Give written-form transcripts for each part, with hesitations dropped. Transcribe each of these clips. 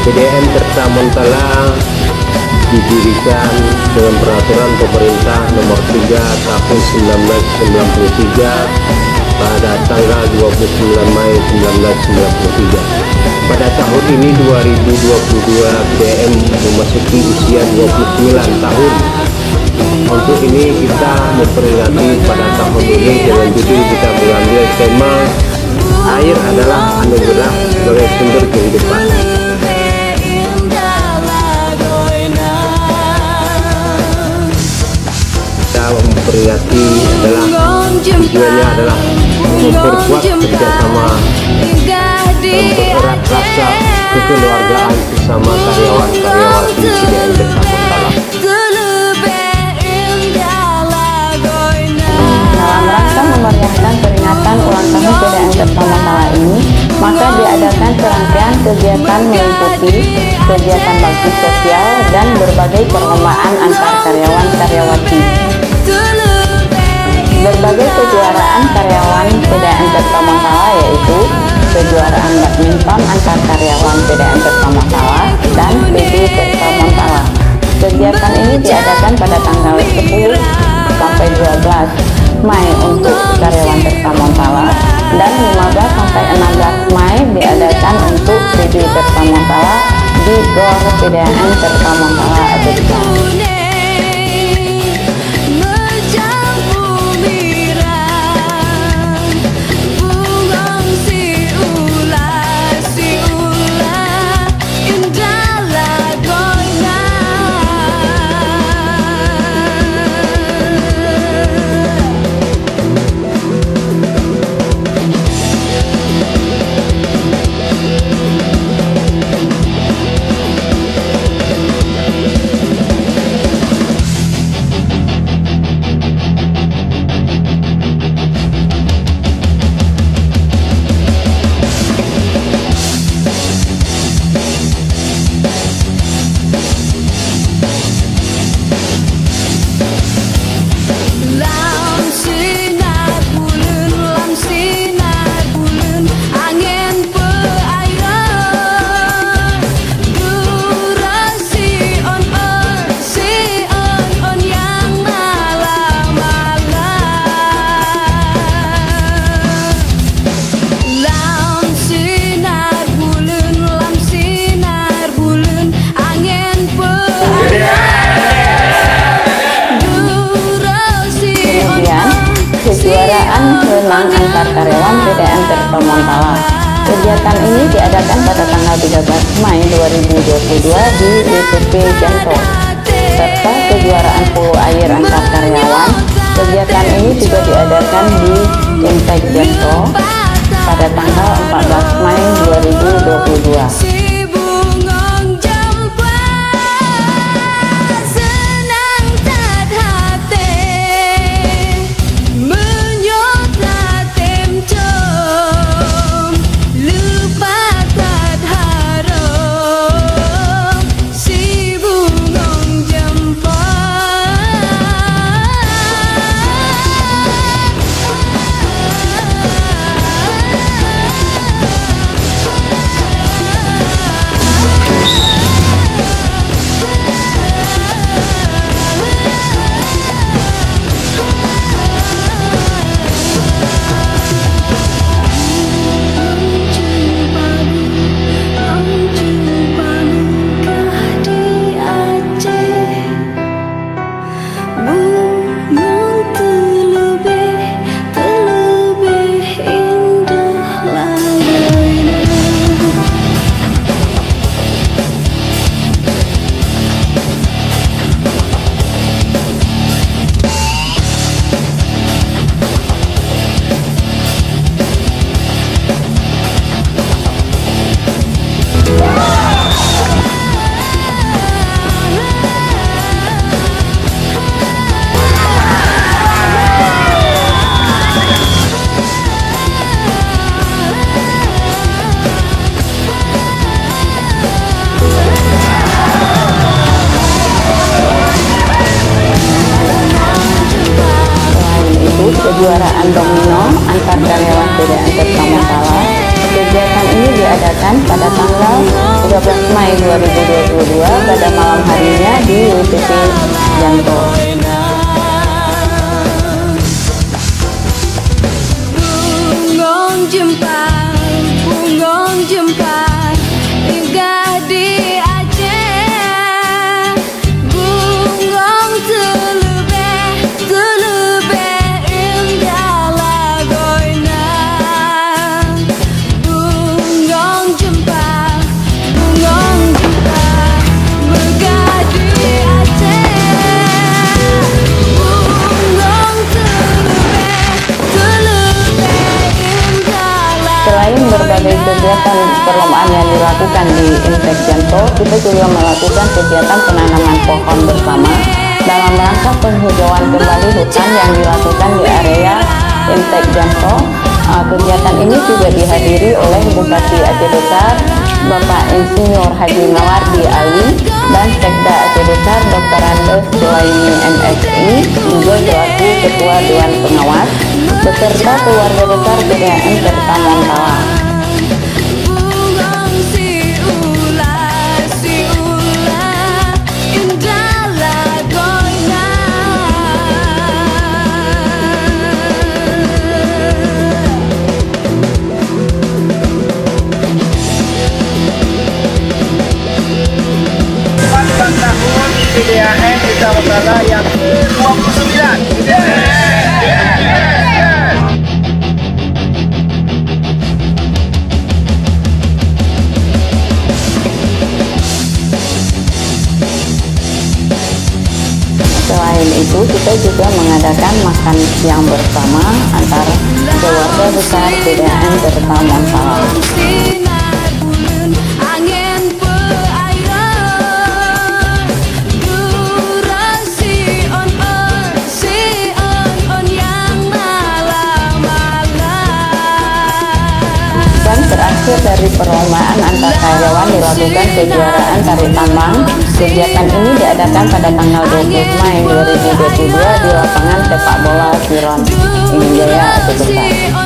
PDAM Tirta Montala didirikan dengan peraturan pemerintah nomor 3 tahun 1993 pada tanggal 29 Mei 1993. Pada tahun ini 2022 PDAM memasuki usia 29 tahun. Untuk ini kita memperingati pada tahun ini dengan judul kita mengambil tema air adalah anugerah sebagai sumber kehidupan. Kita memperingati adalah tujuannya adalah memperkuat kerjasama, mempererat rasa kekeluargaan bersama karyawan-karyawati PDAM Tirta Montala. Dalam rangka memeriahkan peringatan ulang tahun PDAM Tirta Montala ini, maka diadakan serangkaian kegiatan meliputi kegiatan bakti sosial dan berbagai perlombaan antar karyawan-karyawati. Berbagai kejuaraan karyawan PDAM Tirta Montala yaitu kejuaraan badminton antar karyawan PDAM Tirta Montala dan PB Tirta Montala. Kegiatan ini diadakan pada tanggal 10 sampai 12 Mei untuk karyawan Tirta Montala dan 15 sampai 16 Mei diadakan untuk PB Tirta Montala di GOR PDAM Tirta Montala Adeksa. Kejuaraan renang antar karyawan PDAM Tirta Montala. Kegiatan ini diadakan pada tanggal 13 Mei 2022 di WPP Janto. Serta kejuaraan polo air antar karyawan. Kegiatan ini juga diadakan di Impact Janto pada tanggal 14 Mei 2022. kejuaraan domino antar karyawan PDAM Tirta Montala, Kegiatan ini diadakan pada tanggal 13 Mei 2022 pada malam harinya di WPP Janto. Bungong jempar indah di Aceh, bungong telebeh indah lagoina. Bungong jempar megah di Aceh, bungong telebeh indah. Selain berbagai kegiatan perlombaan yang dilakukan di Intek Janto, kita juga melakukan kegiatan penanaman pohon bersama dalam rangka penghijauan kembali hutan yang dilakukan di area Intek Janto. Kegiatan ini juga dihadiri oleh Bupati Aceh Besar, Bapak Insinyur Haji Mawardi Ali, dan Sekda Aceh Besar Dr. Andes Sulaimi MSI, juga selaku Ketua Dewan Pengawas, beserta keluarga besar PDAM serta Montala. Tahun PDAM Desa Montala yang ke-29. Selain itu, kita juga mengadakan makan siang bersama antar keluarga besar PDAM serta Montala. Terakhir dari perlombaan antar karyawan dilakukan kejuaraan tari tambang. Kegiatan ini diadakan pada tanggal 20 Mei 2022 di lapangan sepak bola Siron Ingin Jaya Aceh Besar.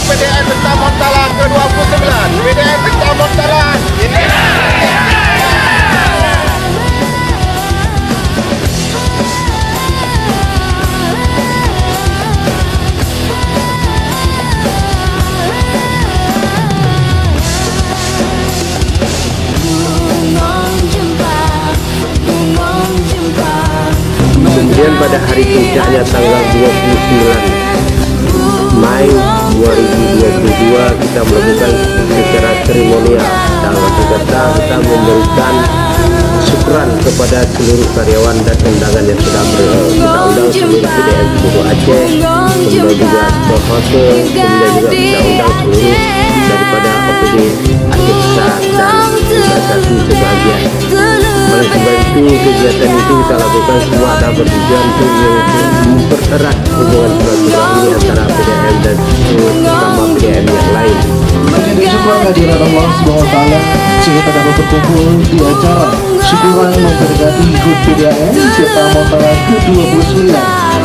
PDAM Desa Montala ke-29. PDAM Desa Montala ini. Kemudian pada hari puncaknya tanggal 29 Mei 2022 kita melakukan secara seremonial dalam peserta kita memberikan syukuran kepada seluruh karyawan dan undangan yang sudah kita undang seluruh PDAM seluruh Aceh, kemudian juga hotel, kemudian juga kita undang seluruh daripada OPD Aceh Besar dan organisasi sebagian Oleh sebab itu kegiatan itu kita lakukan semua adalah bertujuan untuk mempererat hubungan silaturahmi antara PDM dan sesama PDM yang lain. Menjadi sebuah kehadiran Allah SWT sehingga kita dapat berkumpul di acara syukuran memperingati HUT PDAM Tirta Montala ke-29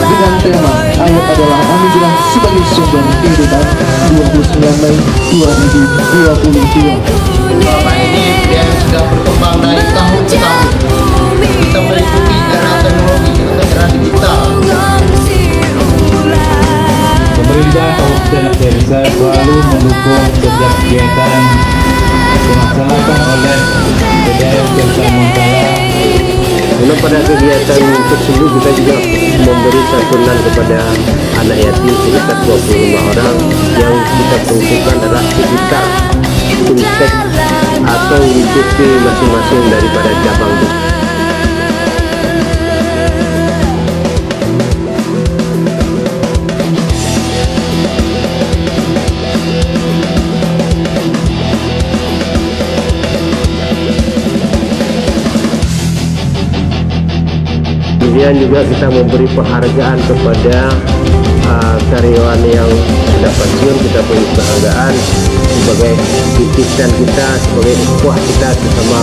dengan tema ayat adalah anugerah sebagai sumber kehidupan 29 Mei 2022. Selama ini PDAM sudah berkembang dari tahun ke tahun. Kita mengikuti era teknologi atau era digital. Pemerintah Kabupaten Desa selalu mendukung setiap kegiatan dilaksanakan oleh PDAM Tirta Montala. Karena pada kegiatan tersebut kita juga memberi santunan kepada anak yatim sekitar 25 orang yang kita peruntukkan adalah sekitar fintech atau WPP masing-masing daripada cabang. Kemudian juga kita memberi penghargaan kepada karyawan yang sudah pensiun. Kita beri penghargaan sebagai titisan kita, sebagai ukhuwah kita sesama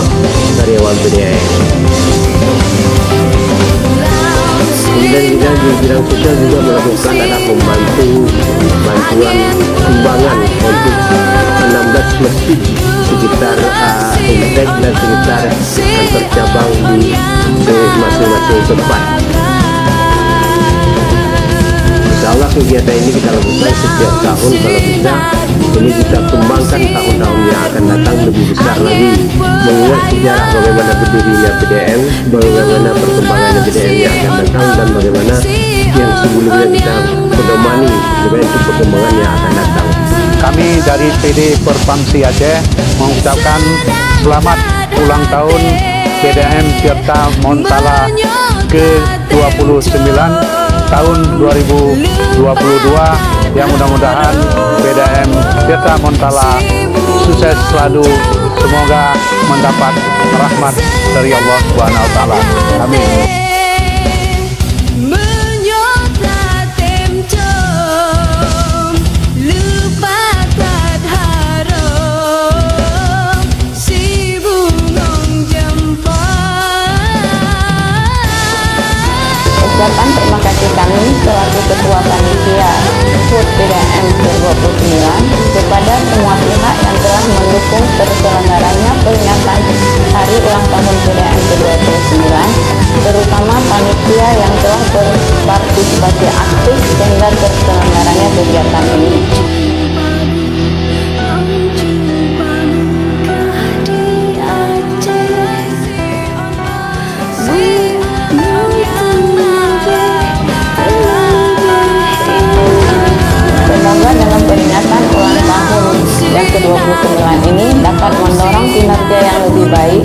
karyawan PDAM. Kemudian kita di bidang sosial juga melakukan adalah bantuan sumbangan untuk 16 masjid sekitar Intek dan sekitar kantor cabang di masing-masing tempat. Insyaallah kegiatan ini kita lakukan setiap tahun, kalau bisa ini kita kembangkan tahun-tahun yang akan datang lebih besar lagi, mengingat sejarah bagaimana berdirinya PDAM, bagaimana perkembangan PDAM yang akan datang, dan bagaimana yang sebelumnya kita pedomani sebagai perkembangan yang akan datang. Kami dari PD Perpamsi Aceh mengucapkan selamat ulang tahun PDAM Tirta Montala ke-29 tahun 2022, yang mudah-mudahan PDAM Tirta Montala sukses selalu, semoga mendapat rahmat dari Allah Subhanahu wa taala. Amin. Ucapan terima kasih kami selaku Ketua Panitia HUT PDAM ke-29 kepada semua pihak yang telah mendukung terselenggaranya peringatan Hari Ulang Tahun PDAM ke-29, terutama panitia yang telah berpartisipasi aktif sehingga terselenggaranya kegiatan ini. Semoga dengan peringatan ulang tahun yang ke-29 ini dapat mendorong kinerja yang lebih baik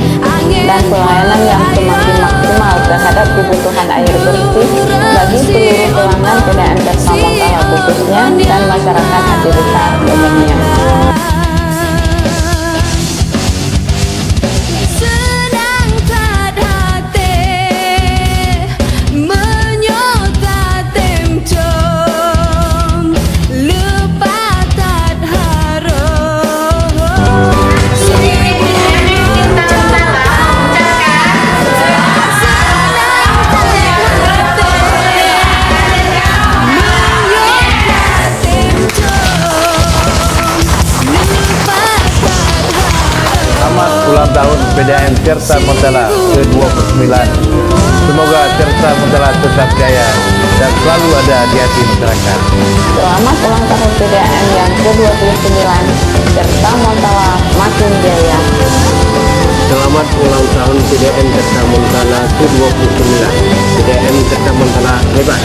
dan pelayanan yang semakin maksimal terhadap kebutuhan air bersih bagi seluruh pelanggan PDAM Tirta Montala khususnya dan masyarakat hati besar umumnya. Ulang tahun PDAM Tirta Montala ke-29. Semoga Tirta Montala tetap jaya dan selalu ada di hati masyarakat. Selamat ulang tahun PDAM yang ke-29, Tirta Montala makin jaya. Selamat ulang tahun PDAM Tirta Montala ke-29. PDAM Tirta Montala hebat.